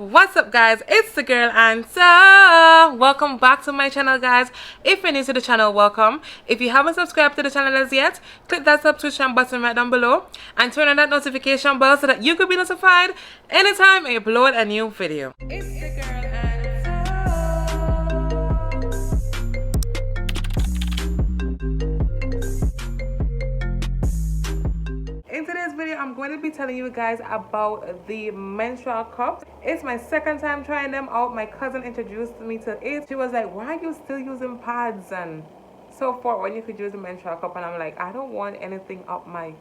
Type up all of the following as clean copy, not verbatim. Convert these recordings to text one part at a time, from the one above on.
What's up, guys? It's the girl Answer. Welcome back to my channel, guys. If you're new to the channel, welcome. If you haven't subscribed to the channel as yet, click that subscription button right down below and turn on that notification bell so that you could be notified anytime I upload a new video. It's the girl In today's video, I'm going to be telling you guys about the Menstrual Cup. It's my second time trying them out. My cousin introduced me to it. She was like, why are you still using pads and so forth when you could use a Menstrual Cup? And I'm like, I don't want anything up my,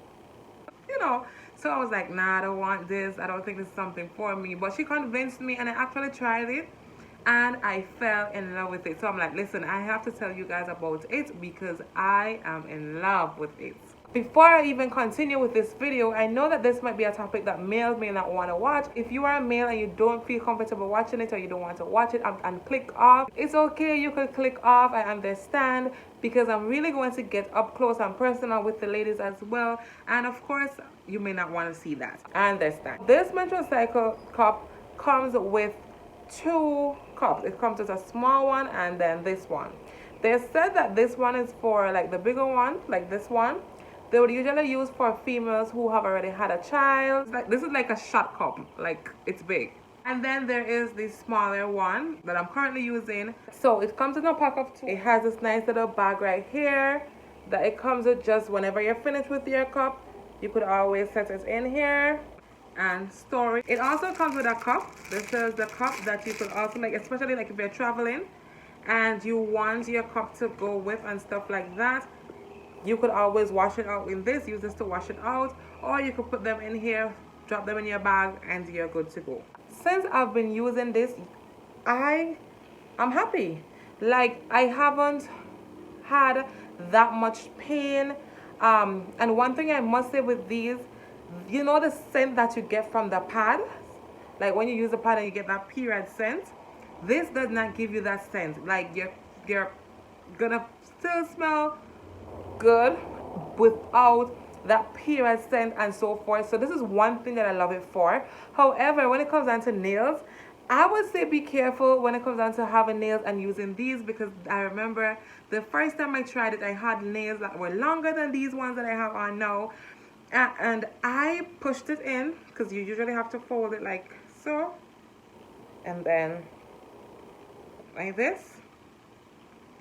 So I was like, nah, I don't want this. I don't think this is something for me. But she convinced me and I actually tried it. And I fell in love with it. So I'm like, listen, I have to tell you guys about it because I am in love with it. Before I even continue with this video, I know that this might be a topic that males may not want to watch. If you are a male and you don't feel comfortable watching it or you don't want to watch it and click off, it's okay, you could click off. I understand, because I'm really going to get up close and personal with the ladies as well. And of course, you may not want to see that. I understand. This menstrual cycle cup comes with two cups. It comes with a small one and then this one. They said that this one is for like the bigger one, like this one. They would usually use for females who have already had a child. This is like a shot cup, like it's big. And then there is the smaller one that I'm currently using. So it comes in a pack of two. It has this nice little bag right here that it comes with. Just whenever you're finished with your cup, you could always set it in here and store it. It also comes with a cup. This is the cup that you could also, like, especially like if you're traveling and you want your cup to go with and stuff like that, you could always wash it out in this, use this to wash it out, or you could put them in here, drop them in your bag, and you're good to go. Since I've been using this, I'm happy. Like, I haven't had that much pain. And one thing I must say with these, you know the scent that you get from the pad? Like when you use the pad and you get that period scent, this does not give you that scent. Like you're gonna still smell good without that period scent and so forth. So this is one thing that I love it for. However, when it comes down to nails, I would say be careful when it comes down to having nails and using these, because I remember the first time I tried it, I had nails that were longer than these ones that I have on now, and I pushed it in, because you usually have to fold it like so, and then like this,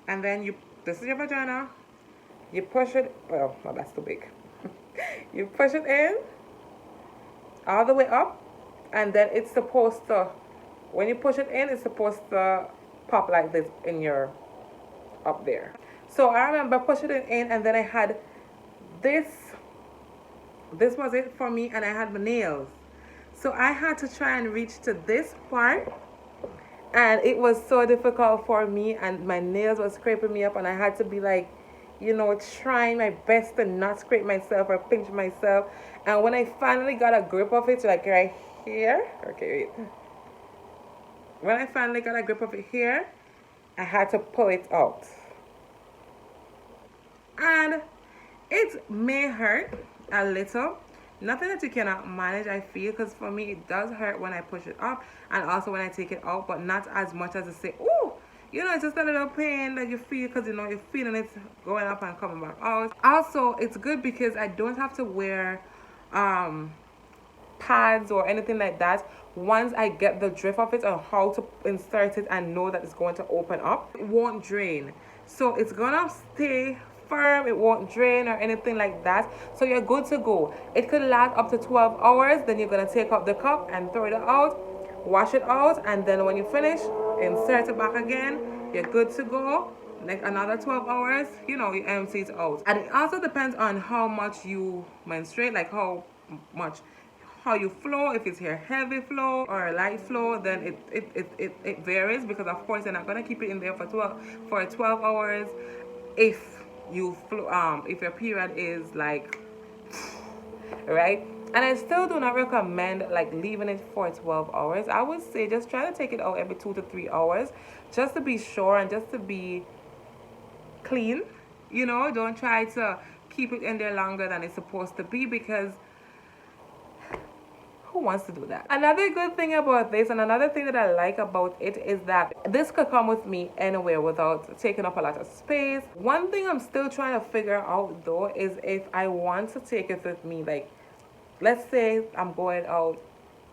and then this is your vagina. You push it, well, no, that's too big. You push it in all the way up, and then it's supposed to, when you push it in, it's supposed to pop like this in your, up there. So I remember pushing it in, and then I had this was it for me, and I had my nails. So I had to try and reach to this part, and it was so difficult for me, and my nails were scraping me up, and I had to be like, trying my best to not scrape myself or pinch myself. And when I finally got a grip of it, like right here, okay, wait. When I finally got a grip of it here, I had to pull it out. And it may hurt a little. Nothing that you cannot manage, I feel, because for me it does hurt when I push it up and also when I take it out, but not as much as to say, ooh, it's just a little pain that you feel, because you're feeling it going up and coming back out. Also, it's good because I don't have to wear pads or anything like that once I get the drift of it on how to insert it and know that it's going to open up. It won't drain, so it's gonna stay firm. It won't drain or anything like that, so you're good to go. It could last up to 12 hours. Then you're gonna take out the cup and throw it out, wash it out, and then when you finish, insert it back again. You're good to go. Like another 12 hours, you empty it out. And it also depends on how much you menstruate, like how you flow. If it's your heavy flow or a light flow, then it varies, because of course you're not gonna keep it in there for 12 hours if you flow, if your period is like right. And I still do not recommend like leaving it for 12 hours. I would say just try to take it out every 2 to 3 hours, just to be sure and just to be clean. Don't try to keep it in there longer than it's supposed to be, because Who wants to do that? Another good thing about this, and another thing that I like about it, is that this could come with me anywhere without taking up a lot of space. One thing I'm still trying to figure out though is if I want to take it with me. Like, let's say I'm going out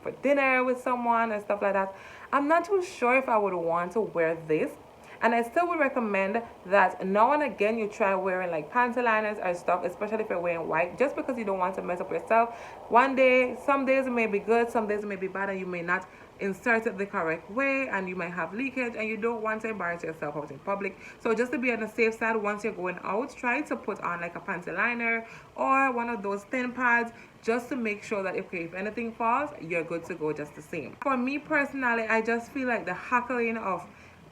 for dinner with someone and stuff like that. I'm not too sure if I would want to wear this. And I still would recommend that now and again you try wearing like panty liners or stuff, especially if you're wearing white, just because you don't want to mess up yourself. One day, some days it may be good, some days it may be bad, and you may not insert it the correct way, and you might have leakage, and you don't want to embarrass yourself out in public. So just to be on the safe side, once you're going out, try to put on like a panty liner or one of those thin pads, just to make sure that, okay, if anything falls, you're good to go just the same. For me personally, I just feel like the hackling of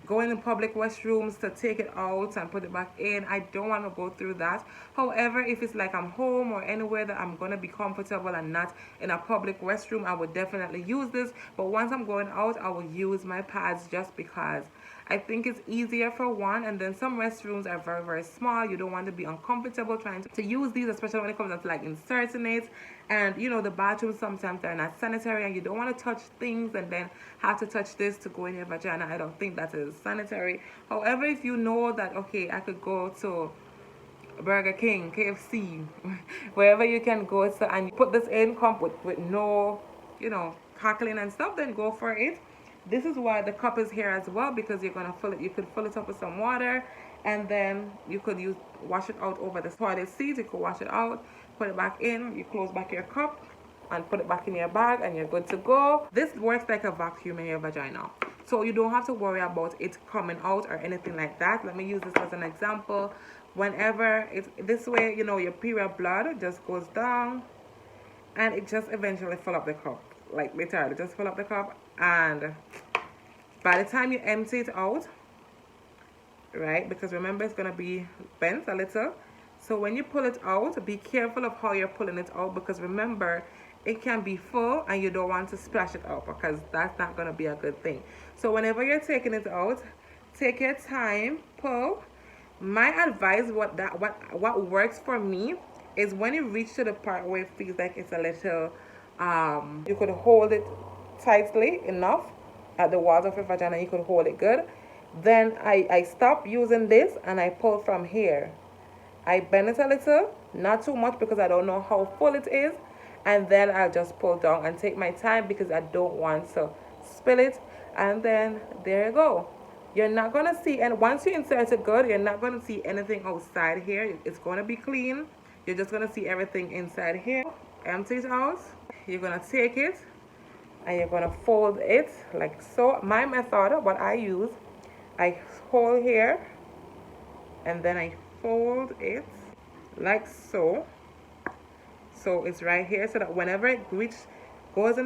going in public restrooms to take it out and put it back in, I don't want to go through that. However, if it's like I'm home or anywhere that I'm going to be comfortable and not in a public restroom, I would definitely use this. But once I'm going out, I will use my pads just because I think it's easier for one, and then some restrooms are very, very small. You don't want to be uncomfortable trying to use these, especially when it comes to like inserting it. And you know, the bathrooms sometimes they're not sanitary, and you don't want to touch things and then have to touch this to go in your vagina. I don't think that is sanitary. However, if you know that, okay, I could go to Burger King, KFC, wherever you can go to, and you put this in, come with no, you know, cackling and stuff, then go for it. This is why the cup is here as well, because you're gonna fill it. You could fill it up with some water, and then you could wash it out over the toilet seat. You could wash it out, put it back in, you close back your cup and put it back in your bag, and you're good to go. This works like a vacuum in your vagina, so you don't have to worry about it coming out or anything like that. Let me use this as an example. Whenever it's this way, you know, your period blood just goes down and it just eventually fill up the cup. Like literally just fill up the cup, and by the time you empty it out, right, because remember it's gonna be bent a little, so when you pull it out, be careful of how you're pulling it out, because remember it can be full and you don't want to splash it out, because that's not gonna be a good thing. So whenever you're taking it out, take your time, pull. My advice, what works for me is when you reach to the part where it feels like it's a little you could hold it tightly enough at the walls of your vagina, you could hold it good. Then I stop using this and I pull from here. I bend it a little, not too much because I don't know how full it is, and then I'll just pull down and take my time because I don't want to spill it. And then there you go. You're not gonna see, and once you insert it good, you're not gonna see anything outside here. It's gonna be clean. You're just gonna see everything inside here. Empty it out. You're gonna take it and you're gonna fold it like so. My method, what I use, I hold here and then I fold it like so. So it's right here, so that whenever it goes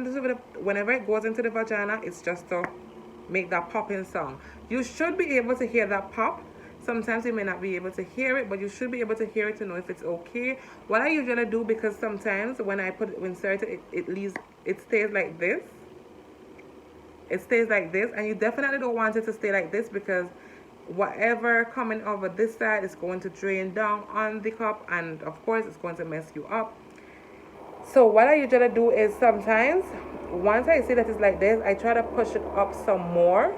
into the vagina, it's just to make that popping sound. You should be able to hear that pop. Sometimes you may not be able to hear it, but you should be able to hear it to know if it's okay. What I usually do, because sometimes when I insert it, it stays like this. It stays like this, and you definitely don't want it to stay like this, because whatever coming over this side is going to drain down on the cup, and of course it's going to mess you up. So what I usually do is, sometimes once I see that it's like this, I try to push it up some more.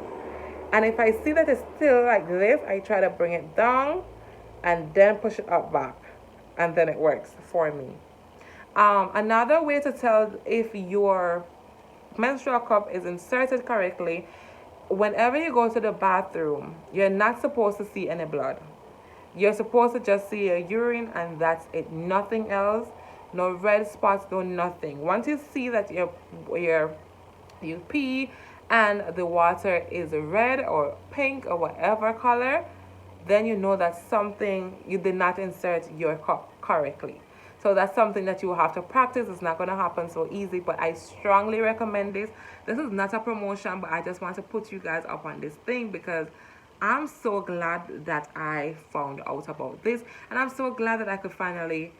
And if I see that it's still like this, I try to bring it down and then push it up back. And then it works for me. Another way to tell if your menstrual cup is inserted correctly, whenever you go to the bathroom, you're not supposed to see any blood. You're supposed to just see your urine, and that's it. Nothing else. No red spots, no nothing. Once you see that you pee and the water is red or pink or whatever color, then you know that you did not insert your cup correctly. So that's something that you will have to practice. It's not going to happen so easy, but I strongly recommend this. This is not a promotion, but I just want to put you guys up on this thing, because I'm so glad that I found out about this, and I'm so glad that I could finally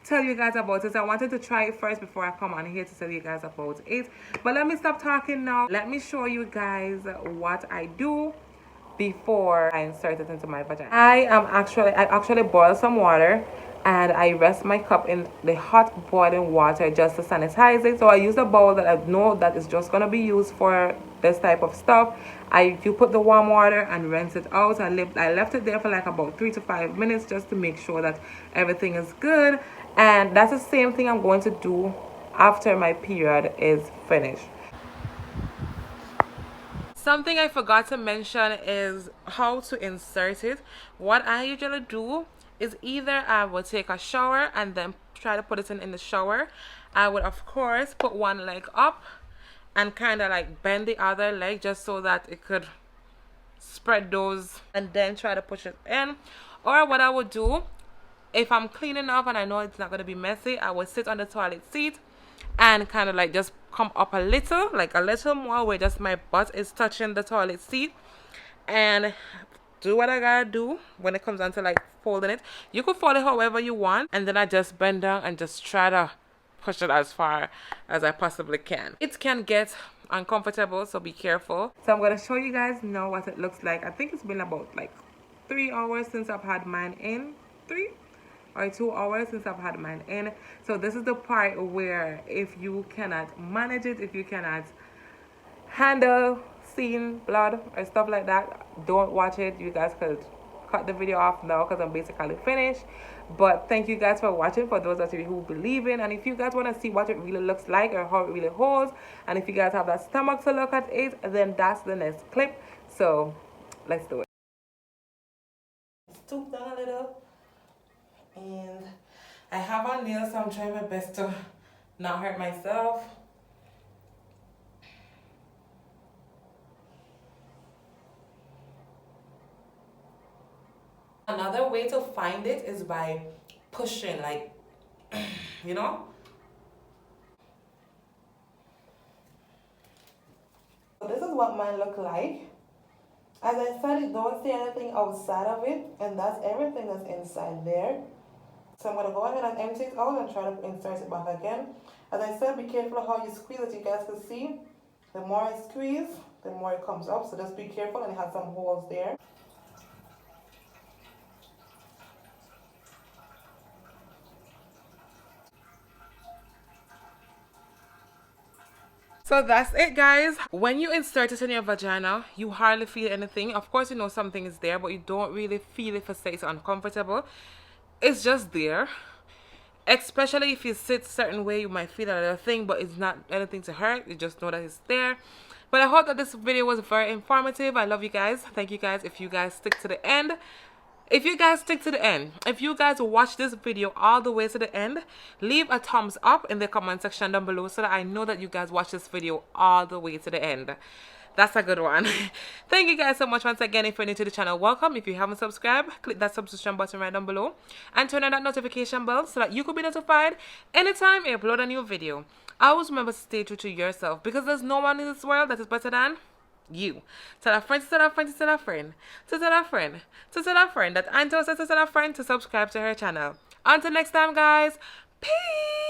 tell you guys about this. I wanted to try it first before I come on here to tell you guys about it. But let me stop talking now. Let me show you guys what I do before I insert it into my vagina. I actually boil some water. and I rest my cup in the hot boiling water just to sanitize it. So I use a bowl that I know that is just gonna be used for this type of stuff. You put the warm water and rinse it out. I left it there for like about 3 to 5 minutes just to make sure that everything is good. And that's the same thing I'm going to do after my period is finished. Something I forgot to mention is how to insert it. What I usually do is either I will take a shower and then try to put it in the shower. I would of course put one leg up and kind of like bend the other leg just so that it could spread those, and then try to push it in. Or what I would do, if I'm clean enough and I know it's not going to be messy, I would sit on the toilet seat and kind of like just come up a little, like a little more, where just my butt is touching the toilet seat, and do what I gotta do when it comes down to like folding it. You could fold it however you want, and then I just bend down and just try to push it as far as I possibly can. It can get uncomfortable, so be careful. So I'm gonna show you guys now what it looks like. I think it's been about like 3 hours since I've had mine in. 3 or 2 hours since I've had mine in. So this is the part where if you cannot manage it, if you cannot handle seeing blood or stuff like that, don't watch it. You guys could cut the video off now because I'm basically finished. But thank you guys for watching, for those of you who believe in. And if you guys want to see what it really looks like or how it really holds, and if you guys have that stomach to look at it, then that's the next clip. So let's do it. Stoop down a little. And I have on nails, so I'm trying my best to not hurt myself. Another way to find it is by pushing, like, you know? So this is what mine look like. As I said, you don't see anything outside of it, and that's everything that's inside there. So I'm going to go ahead and empty it out and try to insert it back again. As I said, be careful how you squeeze it. You guys can see, the more I squeeze, the more it comes up. So just be careful, and it has some holes there. So that's it, guys. When you insert it in your vagina, you hardly feel anything. Of course, you know something is there, but you don't really feel it for say it's uncomfortable. It's just there. Especially if you sit a certain way, you might feel a little thing, but it's not anything to hurt. You just know that it's there. But I hope that this video was very informative. I love you guys. Thank you guys if you guys stick to the end. If you guys stick to the end, if you guys watch this video all the way to the end, leave a thumbs up in the comment section down below so that I know that you guys watch this video all the way to the end. That's a good one. Thank you guys so much once again. If you're new to the channel, welcome. If you haven't subscribed, click that subscription button right down below and turn on that notification bell so that you could be notified anytime I upload a new video. Always remember to stay true to yourself, because there's no one in this world that is better than you. Tell a friend to tell a friend to tell a friend to tell a friend to tell a friend that Anto says to tell a friend to subscribe to her channel. Until next time, guys. Peace.